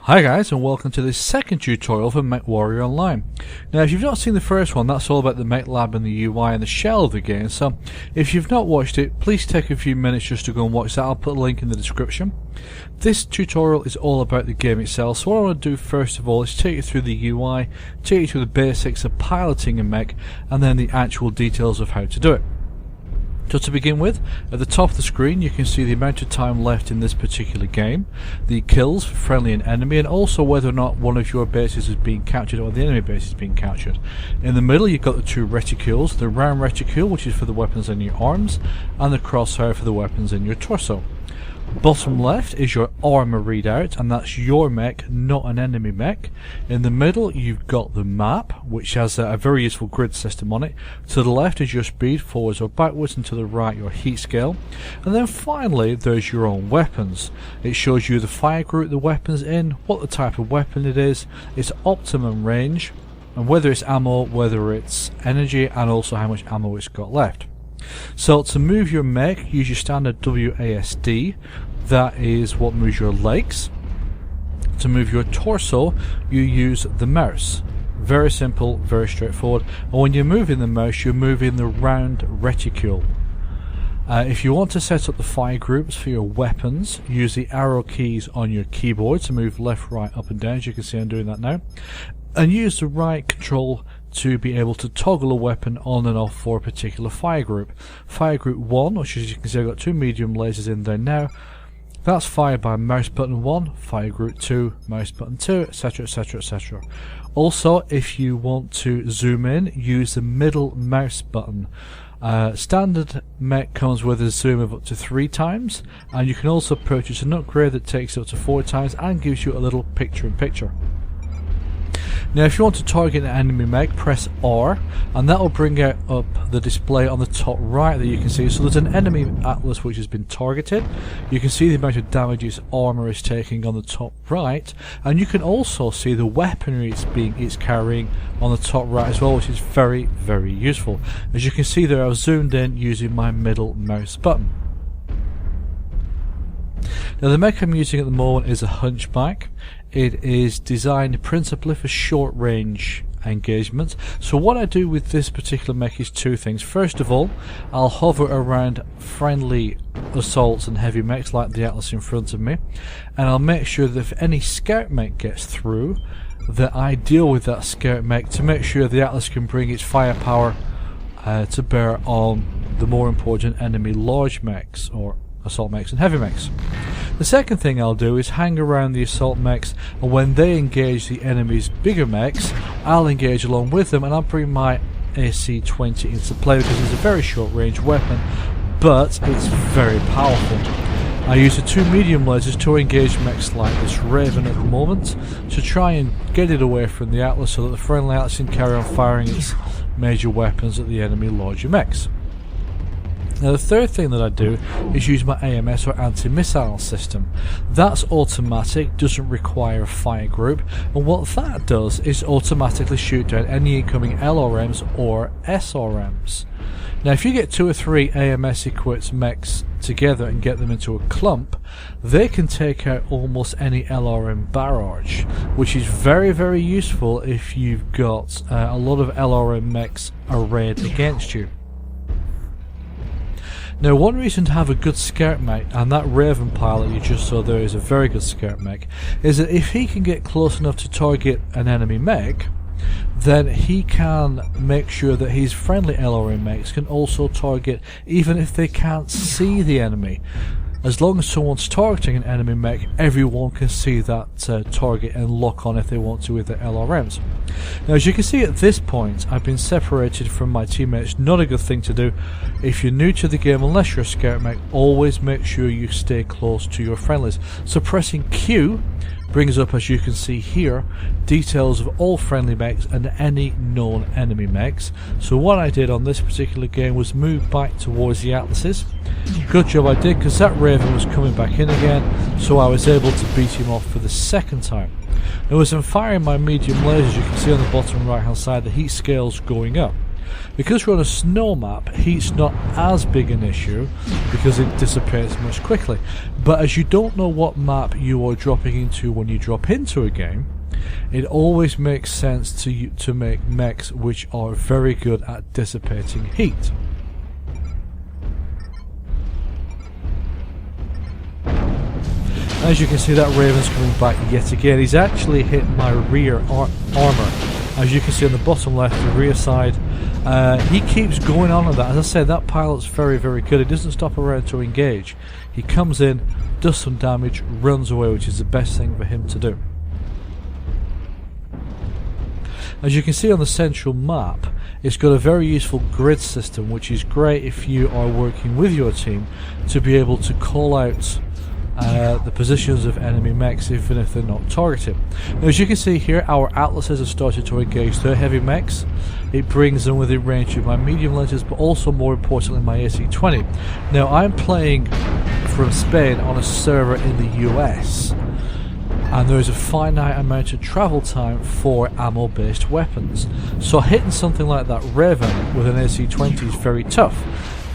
Hi guys, and welcome to this second tutorial for MechWarrior Online. Now if you've not seen the first one, that's all about the mech lab and the UI and the shell of the game, so if you've not watched it, please take a few minutes just to go and watch that. I'll put a link in the description. This tutorial is all about the game itself, so what I want to do first of all is take you through the UI, take you through the basics of piloting a mech, and then the actual details of how to do it. So to begin with, at the top of the screen you can see the amount of time left in this particular game, the kills for friendly and enemy, and also whether or not one of your bases is being captured or the enemy base is being captured. In the middle you've got the two reticules, the round reticule which is for the weapons in your arms, and the crosshair for the weapons in your torso. Bottom left is your armor readout, and that's your mech, not an enemy mech. In the middle you've got the map, which has a very useful grid system on it. To the left is your speed, forwards or backwards, and to the right your heat scale. And then finally there's your own weapons. It shows you the fire group the weapon's in, what the type of weapon it is, its optimum range, and whether it's ammo, whether it's energy, and also how much ammo it's got left. So to move your mech, use your standard WASD, that is what moves your legs. To move your torso, you use the mouse. Very simple, very straightforward. And when you're moving the mouse, you're moving the round reticule. If you want to set up the fire groups for your weapons, use the arrow keys on your keyboard to move left, right, up and down, as you can see I'm doing that now. And use the right control to be able to toggle a weapon on and off for a particular fire group. Fire group 1, which as you can see I've got two medium lasers in there now, that's fired by mouse button 1, fire group 2, mouse button 2, etc, etc, etc. Also, if you want to zoom in, use the middle mouse button. Standard mech comes with a zoom of up to 3 times, and you can also purchase an upgrade that takes it up to 4 times and gives you a little picture-in-picture. Now if you want to target an enemy mech, press R, and that will bring out up the display on the top right that you can see. So there's an enemy atlas which has been targeted. You can see the amount of damage its armor is taking on the top right, and you can also see the weaponry it's carrying on the top right as well, which is very, very useful. As you can see there, I've zoomed in using my middle mouse button. Now the mech I'm using at the moment is a Hunchback. It is designed principally for short range engagements. So what I do with this particular mech is two things. First of all, I'll hover around friendly assaults and heavy mechs like the Atlas in front of me, and I'll make sure that if any scout mech gets through, that I deal with that scout mech to make sure the Atlas can bring its firepower to bear on the more important enemy large mechs or assault mechs and heavy mechs. The second thing I'll do is hang around the assault mechs, and when they engage the enemy's bigger mechs, I'll engage along with them, and I'll bring my AC-20 into play because it's a very short range weapon, but it's very powerful. I use the two medium lasers to engage mechs like this Raven at the moment to try and get it away from the Atlas so that the friendly Atlas can carry on firing its major weapons at the enemy larger mechs. Now the third thing that I do is use my AMS or anti-missile system. That's automatic, doesn't require a fire group, and what that does is automatically shoot down any incoming LRMs or SRMs. Now if you get 2 or 3 AMS equipped mechs together and get them into a clump, they can take out almost any LRM barrage, which is very, very useful if you've got a lot of LRM mechs arrayed against you. Now one reason to have a good scout mech, and that Raven pilot you just saw there is a very good scout mech, is that if he can get close enough to target an enemy mech, then he can make sure that his friendly LRM mechs can also target even if they can't see the enemy. As long as someone's targeting an enemy mech, everyone can see that target and lock on if they want to with their LRMs. Now as you can see at this point, I've been separated from my teammates. Not a good thing to do. If you're new to the game, unless you're a scout mech, always make sure you stay close to your friendlies. So pressing Q brings up, as you can see here, details of all friendly mechs and any known enemy mechs. So what I did on this particular game was move back towards the Atlases. Good job I did, because that Raven was coming back in again, so I was able to beat him off for the second time. Now as I'm firing my medium lasers, you can see on the bottom right hand side the heat scale's going up. Because we're on a snow map, heat's not as big an issue because it dissipates much quickly. But as you don't know what map you are dropping into when you drop into a game, it always makes sense to make mechs which are very good at dissipating heat. As you can see, that Raven's coming back yet again. He's actually hit my rear armour. As you can see on the bottom left, the rear side. He keeps going on with that. As I said, that pilot's very, very good. He doesn't stop around to engage. He comes in, does some damage, runs away, which is the best thing for him to do. As you can see on the central map, it's got a very useful grid system, which is great if you are working with your team to be able to call out the positions of enemy mechs even if they're not targeted. Now, as you can see here, our atlases have started to engage their heavy mechs. It brings them within range of my medium lenses, but also more importantly my AC-20. Now, I'm playing from Spain on a server in the US, and there is a finite amount of travel time for ammo based weapons, so hitting something like that Raven with an AC-20 is very tough.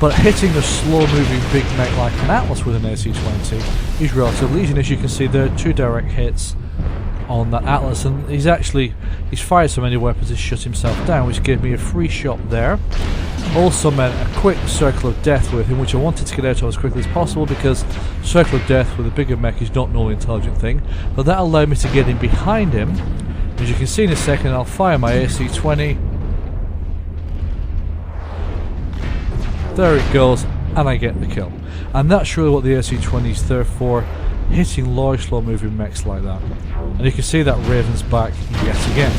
But hitting a slow-moving big mech like an Atlas with an AC-20 is relatively easy. And as you can see, there are 2 direct hits on that Atlas, and he's fired so many weapons he's shut himself down, which gave me a free shot there. Also meant a quick circle of death with him, which I wanted to get out of as quickly as possible because circle of death with a bigger mech is not normally an intelligent thing. But that allowed me to get in behind him. As you can see in a second, I'll fire my AC-20. There it goes, and I get the kill. And that's really what the AC-20 is there for, hitting large slow moving mechs like that. And you can see that Raven's back yet again.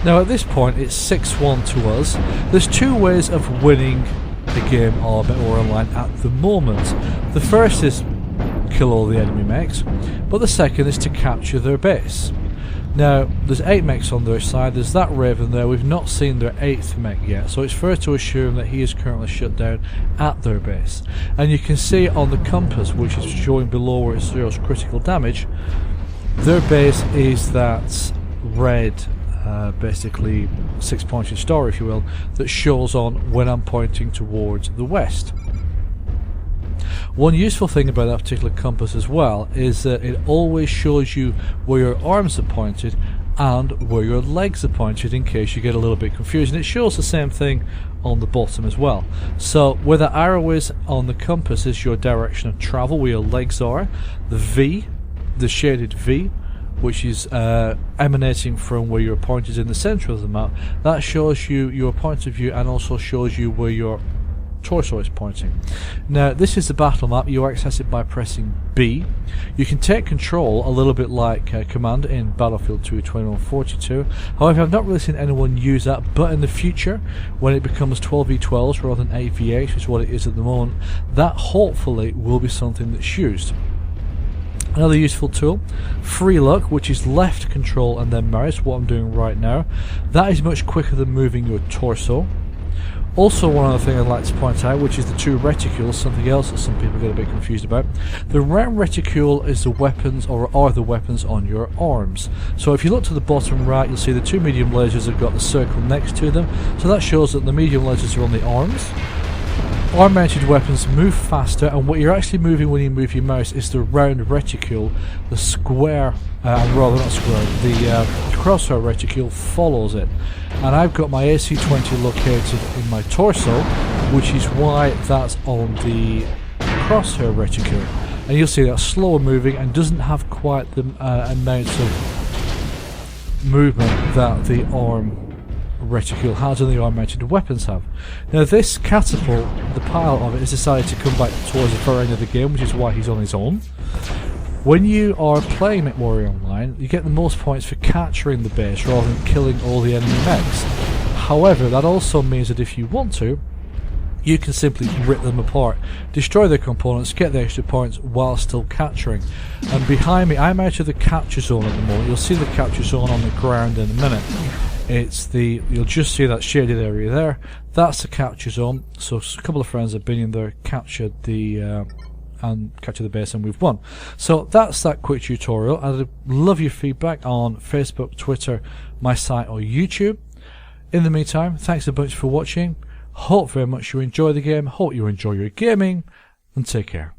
Now at this point it's 6-1 to us. There's 2 ways of winning the game of MechWarrior Online at the moment. The first is kill all the enemy mechs, but the second is to capture their base. Now, there's 8 mechs on their side, there's that Raven there, we've not seen their 8th mech yet, so it's fair to assume that he is currently shut down at their base. And you can see on the compass, which is showing below where it shows critical damage, their base is that red, basically 6-pointed star, if you will, that shows on when I'm pointing towards the west. One useful thing about that particular compass as well is that it always shows you where your arms are pointed and where your legs are pointed in case you get a little bit confused, and it shows the same thing on the bottom as well. So where the arrow is on the compass is your direction of travel, where your legs are. The V, the shaded V, which is emanating from where you're pointed in the centre of the map, that shows you your point of view and also shows you where your torso is pointing. Now this is the battle map. You access it by pressing B. You can take control a little bit like command in Battlefield 2 2142. However, I've not really seen anyone use that, but in the future when it becomes 12v12s rather than 8v8, which is what it is at the moment, that hopefully will be something that's used. Another useful tool, free look, which is left control and then mouse, what I'm doing right now. That is much quicker than moving your torso. Also, one other thing I'd like to point out, which is the 2 reticules, something else that some people get a bit confused about. The round reticule is the weapons, or are the weapons on your arms. So if you look to the bottom right, you'll see the 2 medium lasers have got the circle next to them. So that shows that the medium lasers are on the arms. Arm-mounted weapons move faster, and what you're actually moving when you move your mouse is the round reticule. The square, rather not square, the crosshair reticule follows it. And I've got my AC-20 located in my torso, which is why that's on the crosshair reticule. And you'll see that's slower moving and doesn't have quite the amount of movement that the arm reticule has and the arm-mounted weapons have. Now this catapult, the pilot of it, has decided to come back towards the far end of the game, which is why he's on his own. When you are playing MechWarrior Online, you get the most points for capturing the base rather than killing all the enemy mechs. However, that also means that if you want to, you can simply rip them apart, destroy their components, get the extra points while still capturing. And behind me, I'm out of the capture zone at the moment. You'll see the capture zone on the ground in a minute. You'll just see that shaded area there. That's the capture zone. So a couple of friends have been in there, captured the and capture the base, and we've won. So that's that quick tutorial. I'd love your feedback on Facebook, Twitter, my site or YouTube. In the meantime, thanks a bunch for watching. Hope very much you enjoy the game, hope you enjoy your gaming, and take care.